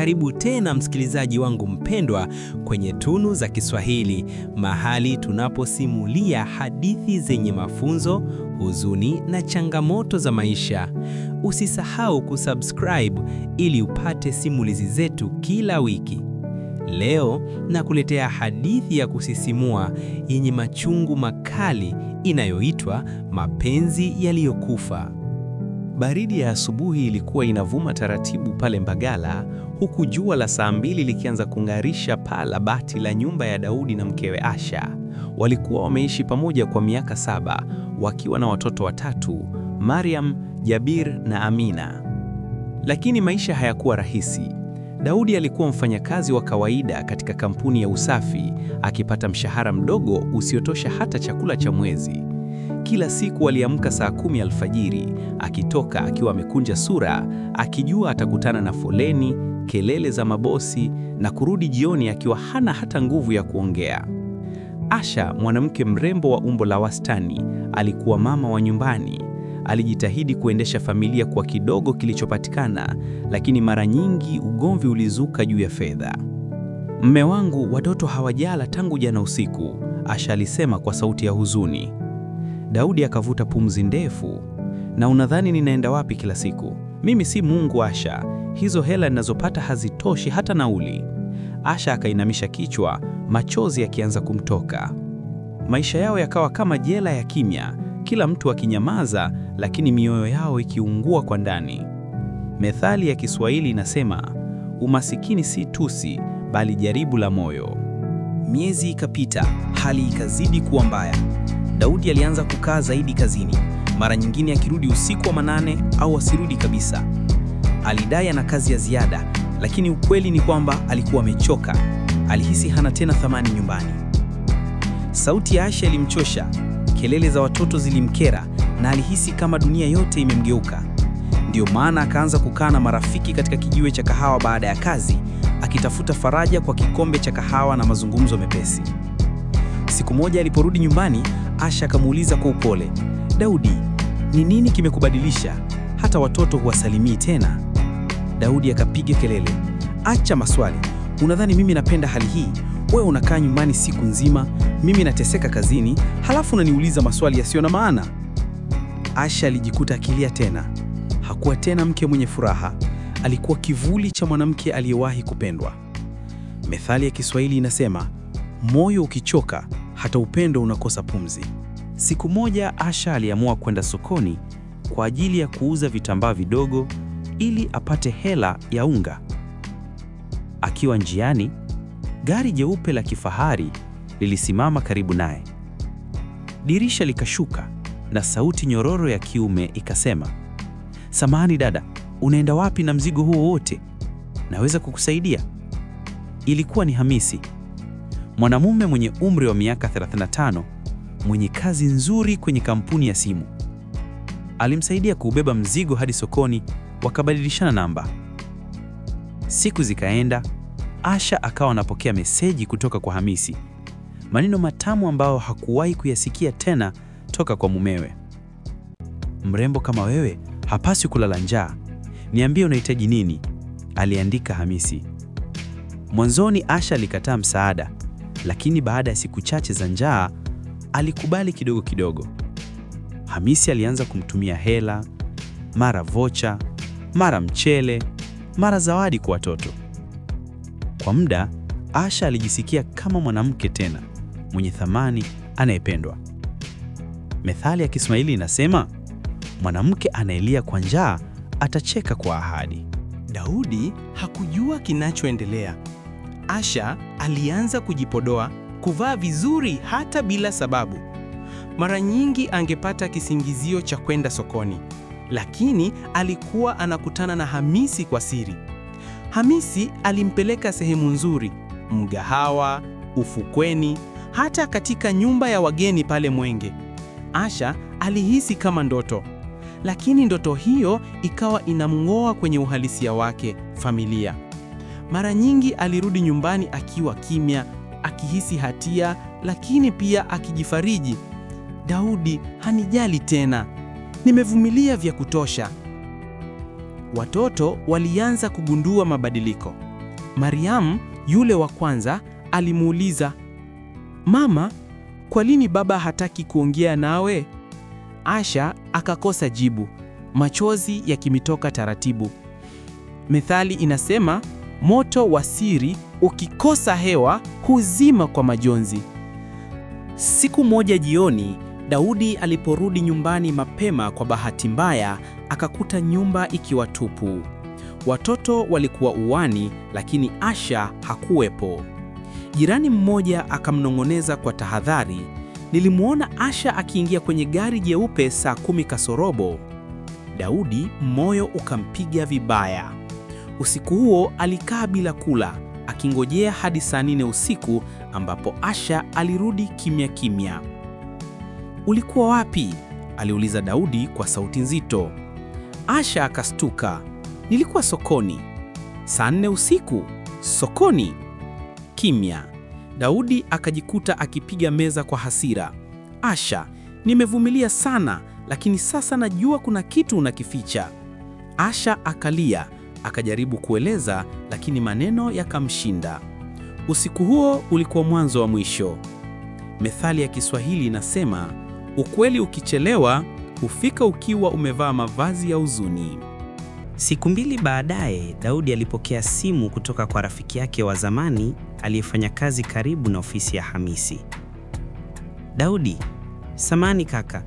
Karibu tena msikilizaji wangu mpendwa kwenye Tunu za Kiswahili, mahali tunaposimulia hadithi zenye mafunzo, huzuni na changamoto za maisha. Usisahau kusubscribe ili upate simulizi zetu kila wiki. Leo nakuletea hadithi ya kusisimua yenye machungu makali inayoitwa Mapenzi Yaliyokufa. Baridi ya asubuhi ilikuwa inavuma taratibu pale Mbagala, huku jua la saa 2 likianza kung'arisha paa la bati la nyumba ya Daudi na mkewe Asha. Walikuwa wameishi pamoja kwa miaka 7, wakiwa na watoto 3, Mariam, Jabir na Amina. Lakini maisha hayakuwa rahisi. Daudi alikuwa mfanyakazi wa kawaida katika kampuni ya usafi, akipata mshahara mdogo usiotosha hata chakula cha mwezi. Kila siku aliamka saa 10 alfajiri, akitoka akiwa amekunja sura, akijua atakutana na foleni, kelele za mabosi, na kurudi jioni akiwa hana hata nguvu ya kuongea. Asha, mwanamke mrembo wa umbo la wastani, alikuwa mama wa nyumbani. Alijitahidi kuendesha familia kwa kidogo kilichopatikana, lakini mara nyingi ugomvi ulizuka juu ya fedha. "Mme wangu, watoto hawajala tangu jana usiku," Asha alisema kwa sauti ya huzuni. Daudi akavuta pumzi ndefu. "Na unadhani ninaenda wapi kila siku? Mimi si Mungu, Asha. Hizo hela ninazopata hazitoshi hata nauli." Asha akainamisha kichwa, machozi yakianza kumtoka. Maisha yao yakawa kama jela ya kimya, kila mtu akinyamaza, lakini mioyo yao ikiungua kwa ndani. Methali ya Kiswahili inasema, umasikini si tusi, bali jaribu la moyo. Miezi ikapita, hali ikazidi kuwa mbaya. Daudi alianza kukaa zaidi kazini, mara nyingine akirudi usiku wa manane au asirudi kabisa. Alidai ana kazi ya ziada, lakini ukweli ni kwamba alikuwa amechoka. Alihisi hana tena thamani nyumbani. Sauti ya Asha ilimchosha, kelele za watoto zilimkera, na alihisi kama dunia yote imemgeuka. Ndio maana akaanza kukaa na marafiki katika kijiwe cha kahawa baada ya kazi, akitafuta faraja kwa kikombe cha kahawa na mazungumzo mepesi. Siku moja aliporudi nyumbani, Asha akamuuliza kwa upole, "Daudi, ni nini kimekubadilisha? Hata watoto huwasalimii tena." Daudi akapiga kelele, "Acha maswali. Unadhani mimi napenda hali hii? Wewe unakaa nyumbani siku nzima, mimi nateseka kazini, halafu unaniuliza maswali yasiyo na maana." Asha alijikuta akilia tena. Hakuwa tena mke mwenye furaha, alikuwa kivuli cha mwanamke aliyewahi kupendwa. Methali ya Kiswahili inasema, moyo ukichoka, hata upendo unakosa pumzi. Siku moja Asha aliamua kwenda sokoni kwa ajili ya kuuza vitambaa vidogo ili apate hela ya unga. Akiwa njiani, gari jeupe la kifahari lilisimama karibu naye. Dirisha likashuka na sauti nyororo ya kiume ikasema, "Samahani dada, unaenda wapi na mzigo huo wote? Naweza kukusaidia?" Ilikuwa ni Hamisi, mwanamume mwenye umri wa miaka 35, mwenye kazi nzuri kwenye kampuni ya simu. Alimsaidia kubeba mzigo hadi sokoni, wakabadilishana namba. Siku zikaenda, Asha akawa anapokea meseji kutoka kwa Hamisi. Maneno matamu ambayo hakuwahi kuyasikia tena toka kwa mumewe. "Mrembo kama wewe hapaswi kulala njaa. Niambie unahitaji nini?" aliandika Hamisi. Mwanzoni Asha alikataa msaada, lakini baada ya siku chache za njaa, alikubali kidogo kidogo. Hamisi alianza kumtumia hela, mara vocha, mara mchele, mara zawadi kwa watoto. Kwa muda, Asha alijisikia kama mwanamke tena, mwenye thamani, anayependwa. Methali ya Kiswahili inasema, mwanamke anayelia kwa njaa atacheka kwa ahadi. Daudi hakujua kinachoendelea. Asha alianza kujipodoa, kuvaa vizuri hata bila sababu. Mara nyingi angepata kisingizio cha kwenda sokoni, lakini alikuwa anakutana na Hamisi kwa siri. Hamisi alimpeleka sehemu nzuri, mgahawa, ufukweni, hata katika nyumba ya wageni pale Mwenge. Asha alihisi kama ndoto, lakini ndoto hiyo ikawa inamng'oa kwenye uhalisia wake, familia. Mara nyingi alirudi nyumbani akiwa kimya, akihisi hatia, lakini pia akijifariji, "Daudi hanijali tena. Nimevumilia vya kutosha." Watoto walianza kugundua mabadiliko. Mariam, yule wa kwanza, alimuuliza, "Mama, kwa nini baba hataki kuongea nawe?" Asha akakosa jibu, machozi yakimtoka taratibu. Methali inasema, moto wa siri ukikosa hewa huzima kwa majonzi. Siku moja jioni, Daudi aliporudi nyumbani mapema, kwa bahati mbaya akakuta nyumba ikiwa tupu. Watoto walikuwa uani, lakini Asha hakuwepo. Jirani mmoja akamnong'oneza kwa tahadhari, "Nilimwona Asha akiingia kwenye gari jeupe saa 10 kasorobo." Daudi moyo ukampiga vibaya. Usiku huo alikaa bila kula, akingojea hadi saa 4 usiku ambapo Asha alirudi kimya kimya. "Ulikuwa wapi?" aliuliza Daudi kwa sauti nzito. Asha akastuka, "Nilikuwa sokoni." "Saa 4 usiku? Sokoni?" Kimya. Daudi akajikuta akipiga meza kwa hasira. "Asha, nimevumilia sana, lakini sasa najua kuna kitu unakificha." Asha akalia, akajaribu kueleza, lakini maneno yakamshinda. Usiku huo ulikuwa mwanzo wa mwisho. Methali ya Kiswahili inasema, ukweli ukichelewa hufika ukiwa umevaa mavazi ya huzuni. Siku 2 baadaye, Daudi alipokea simu kutoka kwa rafiki yake wa zamani aliyefanya kazi karibu na ofisi ya Hamisi. "Daudi, samani kaka,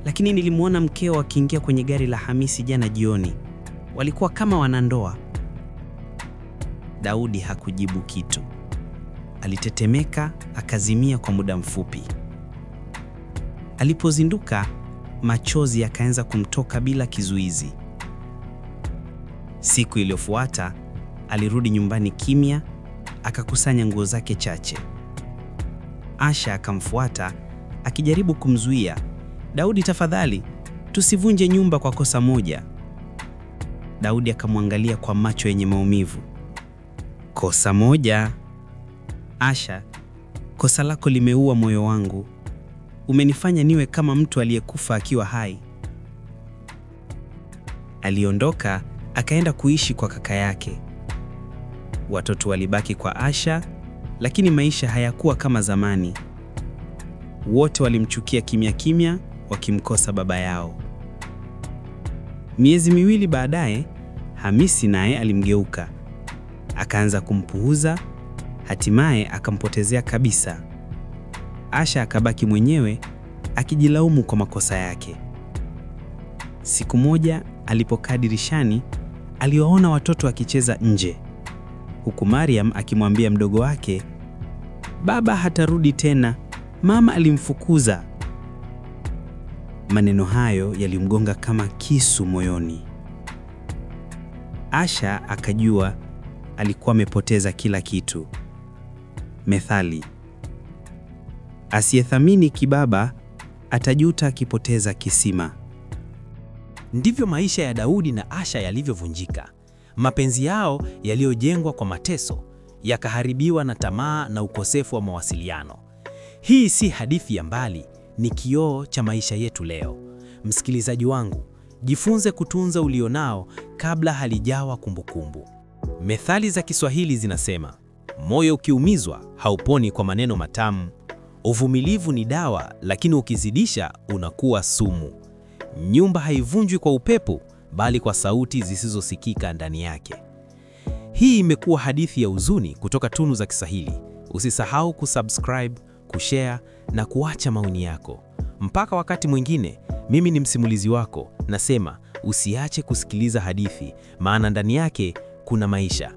lakini nilimwona mkeo akiingia kwenye gari la Hamisi jana jioni. Walikuwa kama wanandoa." Daudi hakujibu kitu. Alitetemeka, akazimia kwa muda mfupi. Alipozinduka, machozi yakaanza kumtoka bila kizuizi. Siku iliyofuata, alirudi nyumbani kimya, akakusanya nguo zake chache. Asha akamfuata, akijaribu kumzuia. "Daudi, tafadhali, tusivunje nyumba kwa kosa moja." Daudi akamwangalia kwa macho yenye maumivu. "Kosa moja? Asha, kosa lako limeua moyo wangu. Umenifanya niwe kama mtu aliyekufa akiwa hai." Aliondoka, akaenda kuishi kwa kaka yake. Watoto walibaki kwa Asha, lakini maisha hayakuwa kama zamani. Wote walimchukia kimya kimya, wakimkosa baba yao. Miezi 2 baadaye, Hamisi naye alimgeuka. Akaanza kumpuuza, hatimaye akampotezea kabisa. Asha akabaki mwenyewe, akijilaumu kwa makosa yake. Siku moja alipokaa dirishani, aliwaona watoto wakicheza nje, huku Mariam akimwambia mdogo wake, "Baba hatarudi tena, mama alimfukuza." Maneno hayo yalimgonga kama kisu moyoni. Asha akajua alikuwa amepoteza kila kitu. Methali, asiyethamini kibaba atajuta akipoteza kisima. Ndivyo maisha ya Daudi na Asha yalivyovunjika. Mapenzi yao yaliyojengwa kwa mateso yakaharibiwa na tamaa na ukosefu wa mawasiliano. Hii si hadithi ya mbali, ni kioo cha maisha yetu leo. Msikilizaji wangu, jifunze kutunza ulionao kabla halijawa kumbukumbu. Methali za Kiswahili zinasema, moyo ukiumizwa hauponi kwa maneno matamu. Uvumilivu ni dawa, lakini ukizidisha unakuwa sumu. Nyumba haivunjwi kwa upepo, bali kwa sauti zisizosikika ndani yake. Hii imekuwa hadithi ya huzuni kutoka Tunu za Kiswahili. Usisahau kusubscribe, kushare na kuacha maoni yako. Mpaka wakati mwingine, mimi ni msimulizi wako, nasema usiache kusikiliza hadithi, maana ndani yake kuna maisha.